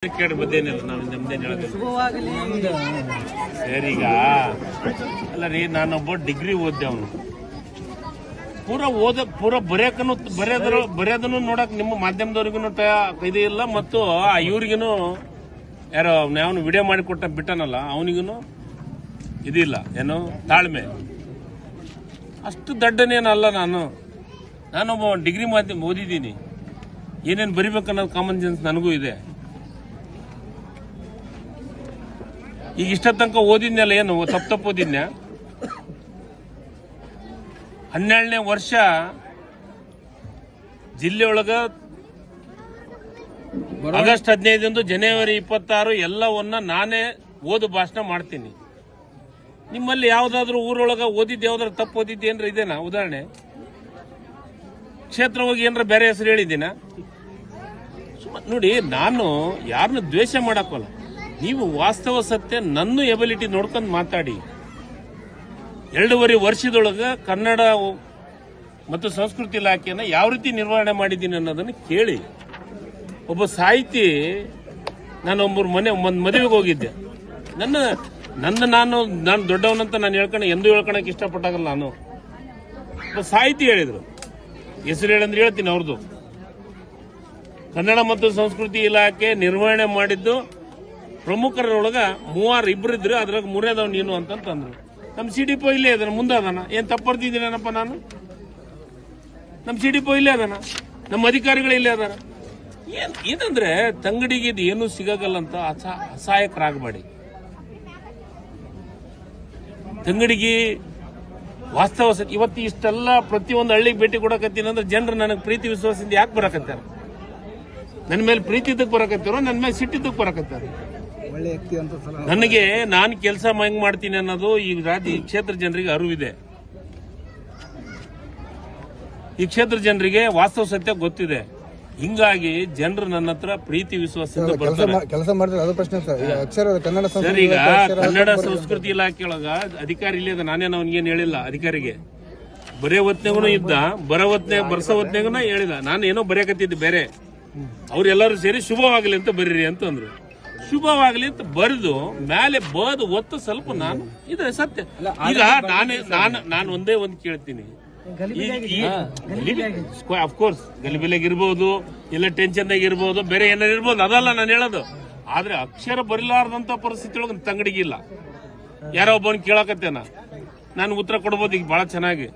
ಬದ್ದೇನಿಲ್ಲ ನಾವು ನಮ್ದೇನು ಹೇಳೋದಿಲ್ಲ ಸರಿಗ ಅಲ್ಲ ರೀ ನಾನೊಬ್ಬ ಡಿಗ್ರಿ ಓದ್ದೆ ಅವನು ಪೂರ ಬರೆಯೋದನ್ನು ನೋಡಕ್ ನಿಮ್ಮ ಮಾಧ್ಯಮದವ್ರಿಗೂ ಇದು ಇಲ್ಲ ಮತ್ತು ಇವ್ರಿಗೂ ಯಾರೋ ಅವನು ವಿಡಿಯೋ ಮಾಡಿಕೊಟ್ಟ ಬಿಟ್ಟನಲ್ಲ ಅವನಿಗೂ ಇದಿಲ್ಲ ಏನು ತಾಳ್ಮೆ ಅಷ್ಟು ದಡ್ಡನೇನಲ್ಲ ನಾನೊಬ್ಬ ಡಿಗ್ರಿ ಮಾಧ್ಯಮ ಓದಿದ್ದೀನಿ ಏನೇನು ಬರಿಬೇಕನ್ನೋದು ಕಾಮನ್ ಸೆನ್ಸ್ ನನಗೂ ಇದೆ. ಈಗ ಇಷ್ಟ ತನಕ ಓದಿದ್ನಲ್ಲ ಏನು ತಪ್ಪು ಓದಿದ್ನ 12ನೇ ವರ್ಷ ಜಿಲ್ಲೆಯೊಳಗ ಆಗಸ್ಟ್ 15 ಜನವರಿ 26 ಎಲ್ಲವನ್ನ ನಾನೇ ಓದು ಭಾಷಣ ಮಾಡ್ತೀನಿ. ನಿಮ್ಮಲ್ಲಿ ಯಾವ್ದಾದ್ರು ಊರೊಳಗ ಓದಿದ್ದು ಯಾವ್ದಾದ್ರು ತಪ್ಪು ಓದಿದ್ದು ಏನ್ರ ಇದೇನಾ ಉದಾಹರಣೆ? ಕ್ಷೇತ್ರ ಹೋಗಿ ಏನ್ರ ಬೇರೆ ಹೆಸರು ಹೇಳಿದ್ದೀನ? ನೋಡಿ, ನಾನು ಯಾರನ್ನ ದ್ವೇಷ ಮಾಡಕ್ಕಲ್ಲ, ನೀವು ವಾಸ್ತವ ಸತ್ಯ ನನ್ನ ಎಬಿಲಿಟಿ ನೋಡ್ಕೊಂಡು ಮಾತಾಡಿ. 2.5 ವರ್ಷದೊಳಗ ಕನ್ನಡ ಮತ್ತು ಸಂಸ್ಕೃತಿ ಇಲಾಖೆಯನ್ನ ಯಾವ ರೀತಿ ನಿರ್ವಹಣೆ ಮಾಡಿದ್ದೀನಿ ಅನ್ನೋದನ್ನು ಕೇಳಿ. ಒಬ್ಬ ಸಾಹಿತಿ, ನಾನೊಬ್ಬರು ಒಂದು ಮದುವೆಗೆ ಹೋಗಿದ್ದೆ. ನಾನು ದೊಡ್ಡವನಂತ ನಾನು ಎಂದೂ ಹೇಳ್ಕೊಳಕ್ ಇಷ್ಟಪಟ್ಟಾಗಲ್ಲ. ನಾನು ಒಬ್ಬ ಸಾಹಿತಿ ಹೇಳಿದ್ರು, ಹೆಸರು ಹೇಳಂದ್ರೆ ಹೇಳ್ತೀನಿ ಅವ್ರದ್ದು. ಕನ್ನಡ ಮತ್ತು ಸಂಸ್ಕೃತಿ ಇಲಾಖೆ ನಿರ್ವಹಣೆ ಮಾಡಿದ್ದು ಪ್ರಮುಖರೊಳಗ 3 ಇದ್ರು, ಅದ್ರಾಗ 3ನೇದವ್ ನೀನು ಅಂತಂದ್ರು. ನಮ್ಮ ಸಿಡಿಪೋ ಇಲ್ಲೇ ಅದಾನ, ಮುಂದೆ ಅದಾನ. ಏನ್ ತಪ್ಪರ್ತಿದ್ದೀನಪ್ಪ ನಾನು? ನಮ್ಮ ಸಿಡಿಪೋ ಇಲ್ಲೇ ಅದಾನ, ನಮ್ಮ ಅಧಿಕಾರಿಗಳು ಇಲ್ಲೇ ಅದಾರ. ಏನಂದ್ರೆ ತಂಗಡಿಗೆ ಇದು ಏನು ಸಿಗಲ್ಲ ಅಂತ ಅಸಹಾಯಕರಾಗಬೇಡಿ. ತಂಗಡಿಗೆ ವಾಸ್ತವ ಸತ್ಯ. ಇವತ್ತು ಇಷ್ಟೆಲ್ಲ ಪ್ರತಿಯೊಂದು ಹಳ್ಳಿಗೆ ಭೇಟಿ ಕೊಡಕತ್ತೀನಿ ಅಂದ್ರೆ ಜನರು ನನಗೆ ಪ್ರೀತಿ ವಿಶ್ವಾಸದಿಂದ ಯಾಕೆ ಬರಕತ್ತಾರ? ನನ್ನ ಮೇಲೆ ಪ್ರೀತಿ ಇದ್ದಕ್ಕೆ ಬರಕತ್ತಾರೋ, ನನ್ನ ಮೇಲೆ ಸಿಟ್ಟಿದ್ದಕ್ಕೆ ಬರಕತ್ತಾರ? ನನಗೆ ನಾನು ಕೆಲಸ ಹೆಂಗ್ ಮಾಡ್ತೀನಿ ಅನ್ನೋದು ಈ ಕ್ಷೇತ್ರ ಜನರಿಗೆ ಅರಿವಿದೆ. ಈ ಕ್ಷೇತ್ರ ಜನರಿಗೆ ವಾಸ್ತವ ಸತ್ಯ ಗೊತ್ತಿದೆ. ಹಿಂಗಾಗಿ ಜನರು ನನ್ನ ಹತ್ರ ಪ್ರೀತಿ ವಿಶ್ವಾಸದಿಂದ ಬರ್ತಾರೆ. ಸರ್, ಈಗ ಕನ್ನಡ ಸಂಸ್ಕೃತಿ ಇಲಾಖೆ ಒಳಗ ಅಧಿಕಾರಿ ಇಲ್ಲದ, ನಾನೇನು ಅವನಿಗೇನು ಹೇಳಿಲ್ಲ. ಅಧಿಕಾರಿಗೆ ಬರೆಯೋ ಹೊತ್ನಾಗೂ ಇದ್ದ, ಬರ್ಸೋ ಹೊತ್ನಾಗೂ ಹೇಳಿದ. ನಾನು ಏನೋ ಬರೆಯಕತ್ತಿದ್ದೆ ಬೇರೆ. ಅವ್ರೆಲ್ಲರೂ ಸೇರಿ ಶುಭವಾಗಲಿ ಅಂತ ಬರೀರಿ ಅಂತಂದ್ರು. ಶುಭವಾಗಲಿ ಅಂತ ಬರೆದು ಮೇಲೆ ಒತ್ತು ಸ್ವಲ್ಪ ನಾನು ಇದೆ ಸತ್ಯ. ಈಗ ನಾನು ಒಂದೇ ಒಂದು ಕೇಳ್ತೀನಿ, ಅಫ್ಕೋರ್ಸ್ ಗಲಿಬಿಲಾಗ ಇರ್ಬೋದು, ಇಲ್ಲ ಟೆನ್ಷನ್ದಾಗ ಇರ್ಬೋದು, ಬೇರೆ ಏನಾರು ಇರ್ಬೋದು, ಅದಲ್ಲ ನಾನು ಹೇಳೋದು. ಆದ್ರೆ ಅಕ್ಷರ ಬರಿಲಾರ್ದಂತ ಪರಿಸ್ಥಿತಿ ಒಳಗೆ ತಂಗಡಿಗಿಲ್ಲ. ಯಾರೋ ಒಬ್ಬನ ಕೇಳಕತ್ತೇನ, ನಾನು ಉತ್ತರ ಕೊಡ್ಬೋದು ಈಗ ಬಹಳ ಚೆನ್ನಾಗಿ.